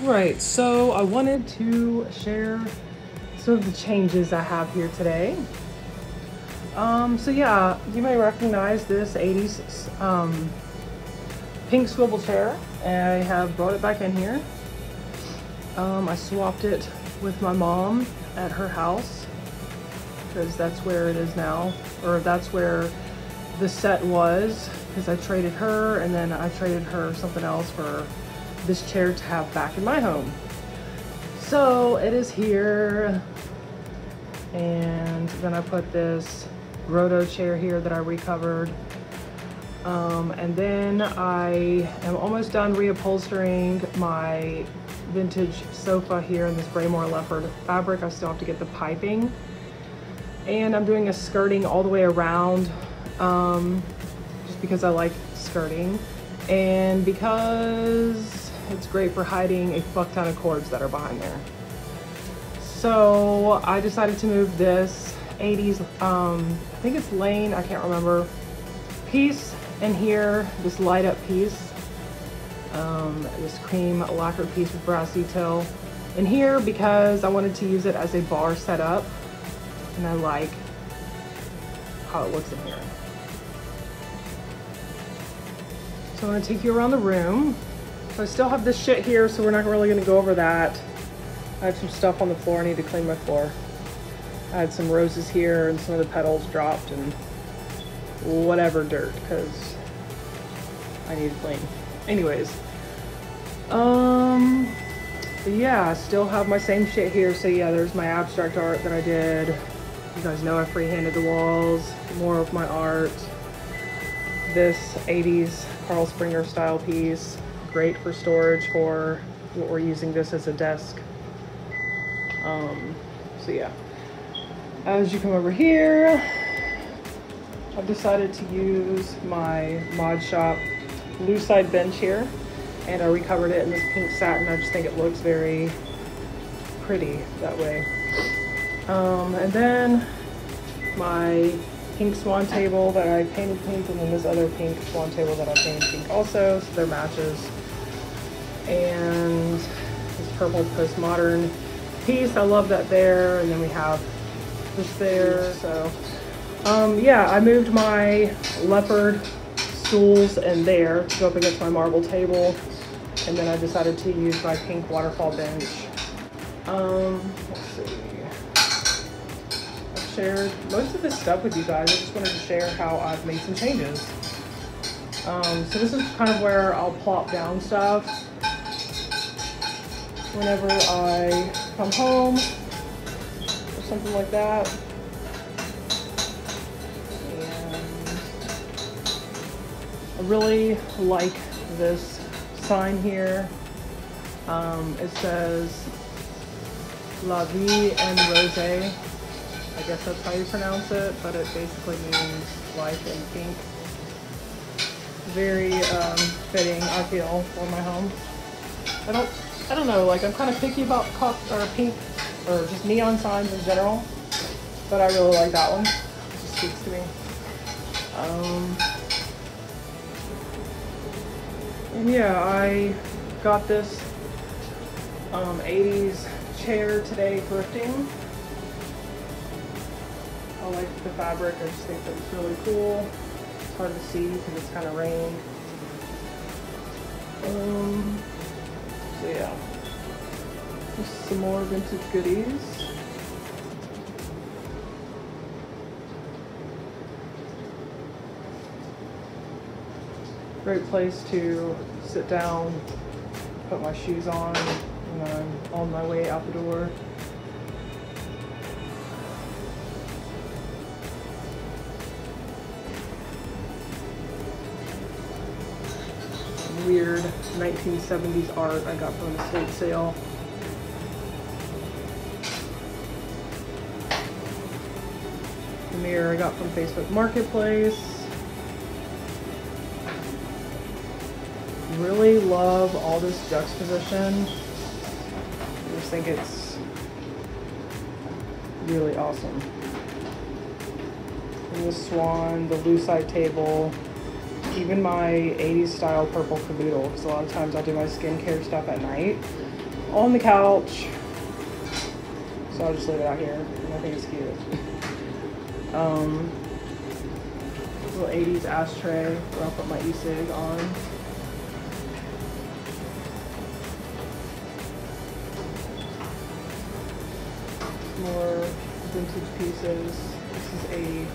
Right, so I wanted to share some of the changes I have here today. So yeah, you may recognize this 80s pink swivel chair. I have brought it back in here. I swapped it with my mom at her house because that's where it is now, or that's where the set was, because I traded her and then I traded her something else for this chair to have back in my home. So it is here, and then I put this grotto chair here that I recovered, and then I am almost done reupholstering my vintage sofa here in this Braemore leopard fabric. I still have to get the piping, and I'm doing a skirting all the way around, just because I like skirting and because it's great for hiding a fuck ton of cords that are behind there. So I decided to move this 80s, I think it's Lane, I can't remember, piece in here, this light up piece, this cream lacquer piece with brass detail in here because I wanted to use it as a bar setup, and I like how it looks in here. So I'm gonna take you around the room. So I still have this shit here, so we're not really gonna go over that. I have some stuff on the floor. I need to clean my floor. I had some roses here and some of the petals dropped and whatever dirt, because I need to clean. Anyways, but yeah, I still have my same shit here. So yeah, there's my abstract art that I did. You guys know I freehanded the walls. More of my art. This 80s Carl Springer style piece. Great for storage for what we're using this as a desk. So yeah, as you come over here, I've decided to use my Mod Shop Lucite bench here, and I recovered it in this pink satin. I just think it looks very pretty that way. And then my pink swan table that I painted pink, and then this other pink swan table that I painted pink also, so they're matches. And this purple postmodern piece, I love that there, and then we have this there. So yeah, I moved my leopard stools in there to go up against my marble table, and then I decided to use my pink waterfall bench. Let's see, I've shared most of this stuff with you guys. I just wanted to share how I've made some changes. So this is kind of where I'll plop down stuff whenever I come home or something like that. And I really like this sign here. It says La Vie en Rose. I guess that's how you pronounce it, but it basically means life in pink. Very fitting, I feel, for my home. I don't know, like I'm kind of picky about pink or just neon signs in general, but I really like that one. It just speaks to me. And yeah, I got this 80s chair today thrifting. I like the fabric. I just think that it's really cool. It's hard to see because it's kind of rained. So yeah, just some more vintage goodies. Great place to sit down, put my shoes on when I'm on my way out the door. Weird 1970s art I got from an estate sale. The mirror I got from Facebook Marketplace. Really love all this juxtaposition. I just think it's really awesome. And the swan, the lucite table, even my 80s style purple caboodle, because a lot of times I do my skincare stuff at night. on the couch. So I'll just leave it out here. I think it's cute. Little 80s ashtray where I'll put my e-cig on. More vintage pieces. This is a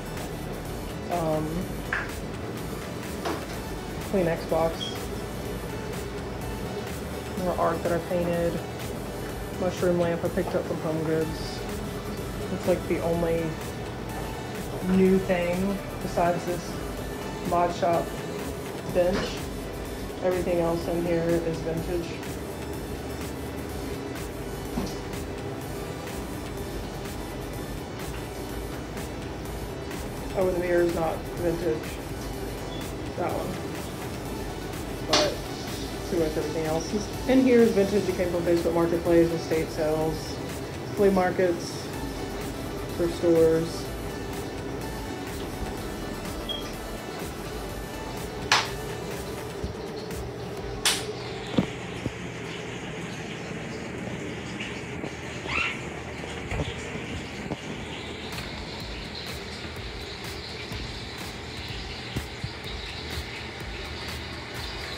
Kleenex box. More art that I painted. Mushroom lamp I picked up from Home Goods. It's like the only new thing besides this Mod Shop bench. Everything else in here is vintage. Oh, the mirror is not vintage. That one. But pretty much everything else in here is vintage. It came from Facebook Marketplace, estate sales, flea markets, thrift stores.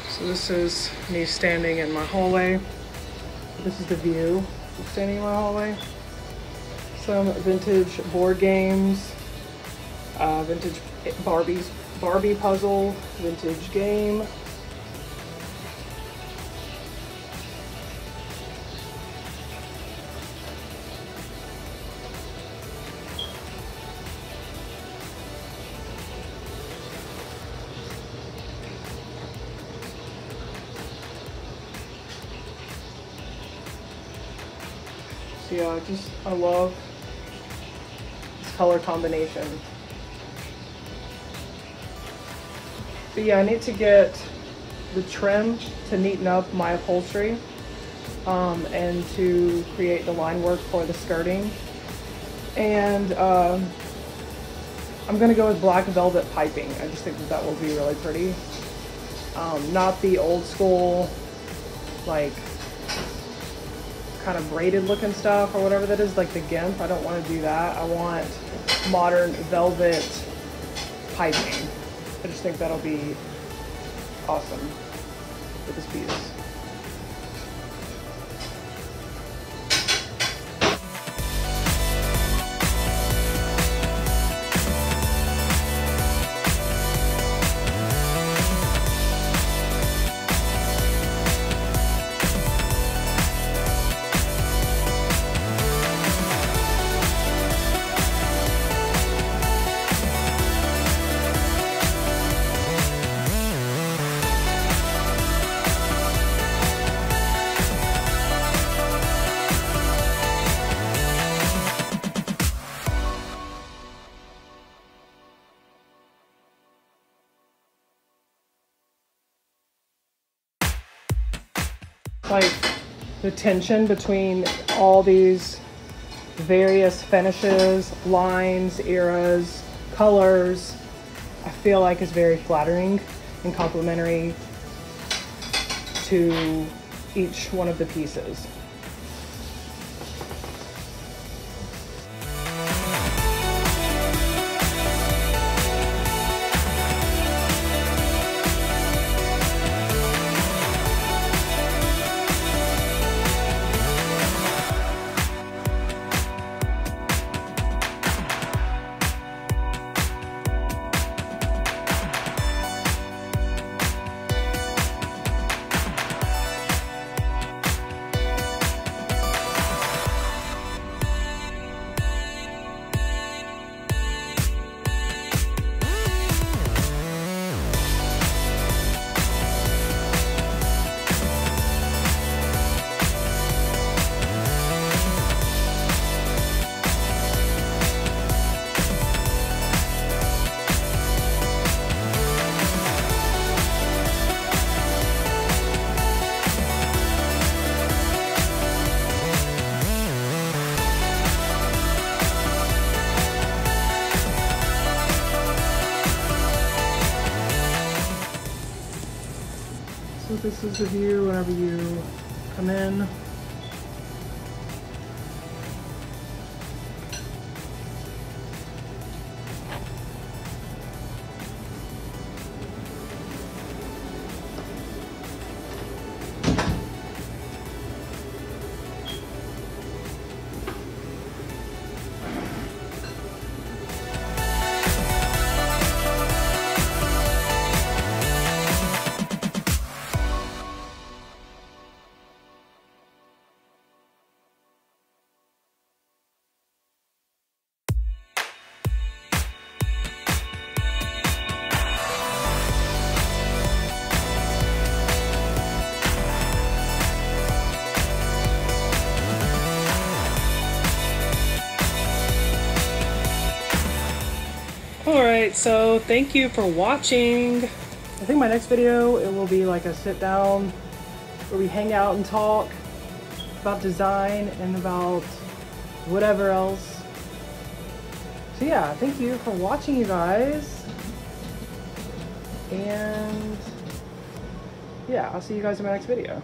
So this is me standing in my hallway. This is the view of standing in my hallway. Some vintage board games, vintage Barbie puzzle, vintage game. So yeah, I love this color combination. But yeah, I need to get the trim to neaten up my upholstery and to create the line work for the skirting. And I'm gonna go with black velvet piping. I just think that will be really pretty. Not the old school, like, kind of braided looking stuff or whatever that is, like the GIMP. I don't want to do that. I want modern velvet piping. I just think that'll be awesome with this piece. Like the tension between all these various finishes, lines, eras, colors, I feel like is very flattering and complimentary to each one of the pieces. So this is the view whenever you come in. Alright, so thank you for watching. I think my next video, it will be like a sit down where we hang out and talk about design and about whatever else. So yeah, thank you for watching, you guys. And yeah, I'll see you guys in my next video.